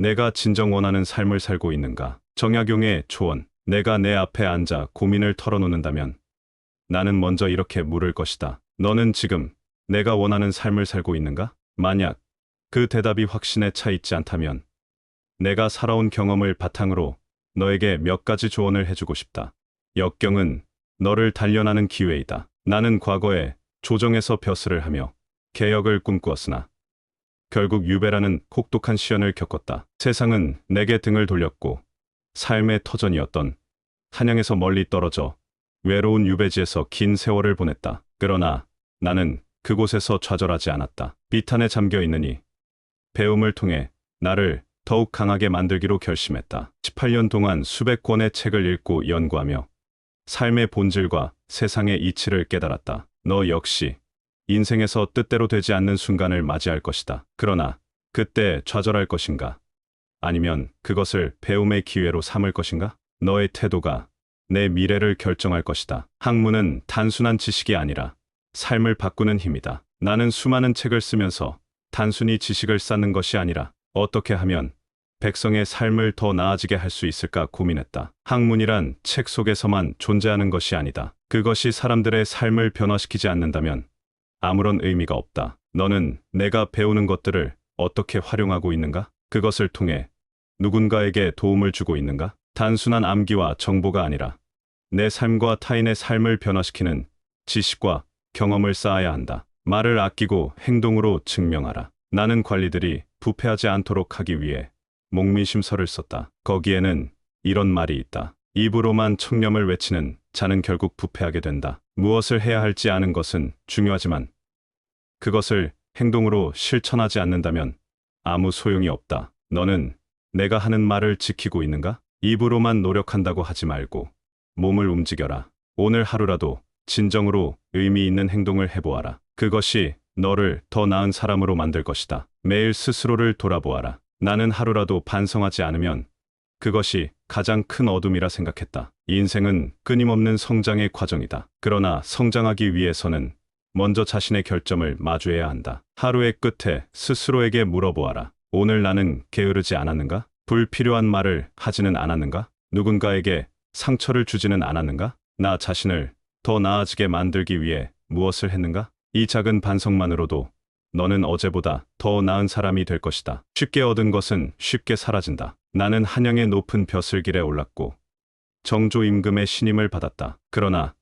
내가 진정 원하는 삶을 살고 있는가? 정약용의 조언. 내가 내 앞에 앉아 고민을 털어놓는다면 나는 먼저 이렇게 물을 것이다. 너는 지금 내가 원하는 삶을 살고 있는가? 만약 그 대답이 확신에 차 있지 않다면 내가 살아온 경험을 바탕으로 너에게 몇 가지 조언을 해주고 싶다. 역경은 너를 단련하는 기회이다. 나는 과거에 조정에서 벼슬을 하며 개혁을 꿈꾸었으나 결국 유배라는 혹독한 시련을 겪었다. 세상은 내게 등을 돌렸고 삶의 터전이었던 한양에서 멀리 떨어져 외로운 유배지에서 긴 세월을 보냈다. 그러나 나는 그곳에서 좌절하지 않았다. 비탄에 잠겨 있느니 배움을 통해 나를 더욱 강하게 만들기로 결심했다. 18년 동안 수백 권의 책을 읽고 연구하며 삶의 본질과 세상의 이치를 깨달았다. 너 역시 인생에서 뜻대로 되지 않는 순간을 맞이할 것이다. 그러나 그때 좌절할 것인가? 아니면 그것을 배움의 기회로 삼을 것인가? 너의 태도가 내 미래를 결정할 것이다. 학문은 단순한 지식이 아니라 삶을 바꾸는 힘이다. 나는 수많은 책을 쓰면서 단순히 지식을 쌓는 것이 아니라 어떻게 하면 백성의 삶을 더 나아지게 할 수 있을까 고민했다. 학문이란 책 속에서만 존재하는 것이 아니다. 그것이 사람들의 삶을 변화시키지 않는다면 아무런 의미가 없다. 너는 내가 배우는 것들을 어떻게 활용하고 있는가? 그것을 통해 누군가에게 도움을 주고 있는가? 단순한 암기와 정보가 아니라 내 삶과 타인의 삶을 변화시키는 지식과 경험을 쌓아야 한다. 말을 아끼고 행동으로 증명하라. 나는 관리들이 부패하지 않도록 하기 위해 목민심서를 썼다. 거기에는 이런 말이 있다. 입으로만 청렴을 외치는 자는 결국 부패하게 된다. 무엇을 해야 할지 아는 것은 중요하지만 그것을 행동으로 실천하지 않는다면 아무 소용이 없다. 너는 내가 하는 말을 지키고 있는가? 입으로만 노력한다고 하지 말고 몸을 움직여라. 오늘 하루라도 진정으로 의미 있는 행동을 해보아라. 그것이 너를 더 나은 사람으로 만들 것이다. 매일 스스로를 돌아보아라. 나는 하루라도 반성하지 않으면 그것이 가장 큰 어둠이라 생각했다. 인생은 끊임없는 성장의 과정이다. 그러나 성장하기 위해서는 먼저 자신의 결점을 마주해야 한다. 하루의 끝에 스스로에게 물어보아라. 오늘 나는 게으르지 않았는가? 불필요한 말을 하지는 않았는가? 누군가에게 상처를 주지는 않았는가? 나 자신을 더 나아지게 만들기 위해 무엇을 했는가? 이 작은 반성만으로도 너는 어제보다 더 나은 사람이 될 것이다. 쉽게 얻은 것은 쉽게 사라진다. 나는 한양의 높은 벼슬길에 올랐고 정조 임금의 신임을 받았다. 그러나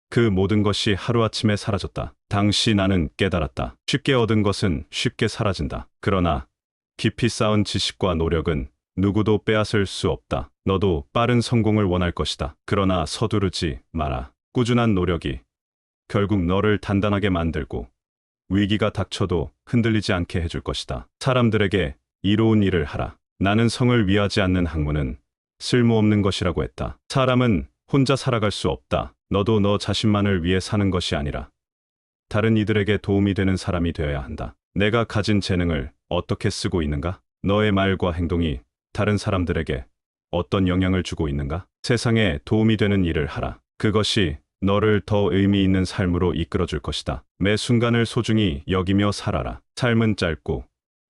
그 모든 것이 하루아침에 사라졌다. 당시 나는 깨달았다. 쉽게 얻은 것은 쉽게 사라진다. 그러나 깊이 쌓은 지식과 노력은 누구도 빼앗을 수 없다. 너도 빠른 성공을 원할 것이다. 그러나 서두르지 마라. 꾸준한 노력이 결국 너를 단단하게 만들고 위기가 닥쳐도 흔들리지 않게 해줄 것이다. 사람들에게 이로운 일을 하라. 나는 성을 위하지 않는 학문은 쓸모없는 것이라고 했다. 사람은 혼자 살아갈 수 없다. 너도 너 자신만을 위해 사는 것이 아니라 다른 이들에게 도움이 되는 사람이 되어야 한다. 내가 가진 재능을 어떻게 쓰고 있는가? 너의 말과 행동이 다른 사람들에게 어떤 영향을 주고 있는가? 세상에 도움이 되는 일을 하라. 그것이 너를 더 의미 있는 삶으로 이끌어줄 것이다. 매 순간을 소중히 여기며 살아라. 삶은 짧고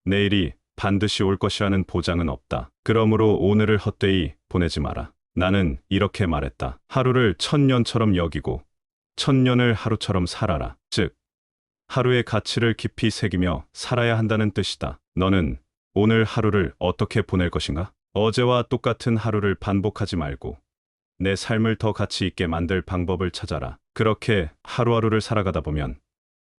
내일이 반드시 올 것이라는 보장은 없다. 그러므로 오늘을 헛되이 보내지 마라. 나는 이렇게 말했다. 하루를 천년처럼 여기고 천년을 하루처럼 살아라. 즉, 하루의 가치를 깊이 새기며 살아야 한다는 뜻이다. 너는 오늘 하루를 어떻게 보낼 것인가? 어제와 똑같은 하루를 반복하지 말고 내 삶을 더 가치 있게 만들 방법을 찾아라. 그렇게 하루하루를 살아가다 보면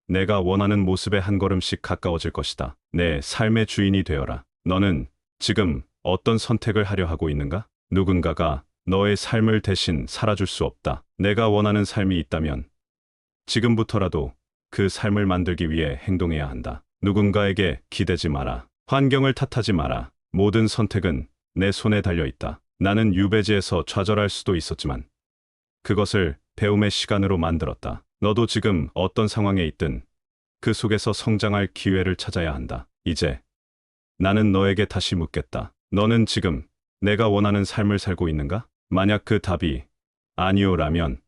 내가 원하는 모습에 한 걸음씩 가까워질 것이다. 내 삶의 주인이 되어라. 너는 지금 어떤 선택을 하려 하고 있는가? 누군가가 너의 삶을 대신 살아줄 수 없다. 내가 원하는 삶이 있다면 지금부터라도 그 삶을 만들기 위해 행동해야 한다. 누군가에게 기대지 마라. 환경을 탓하지 마라. 모든 선택은 내 손에 달려 있다. 나는 유배지에서 좌절할 수도 있었지만 그것을 배움의 시간으로 만들었다. 너도 지금 어떤 상황에 있든 그 속에서 성장할 기회를 찾아야 한다. 이제 나는 너에게 다시 묻겠다. 너는 지금 내가 원하는 삶을 살고 있는가? 만약 그 답이 아니오라면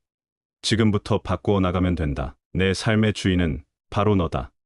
지금부터 바꾸어 나가면 된다. 내 삶의 주인은 바로 너다.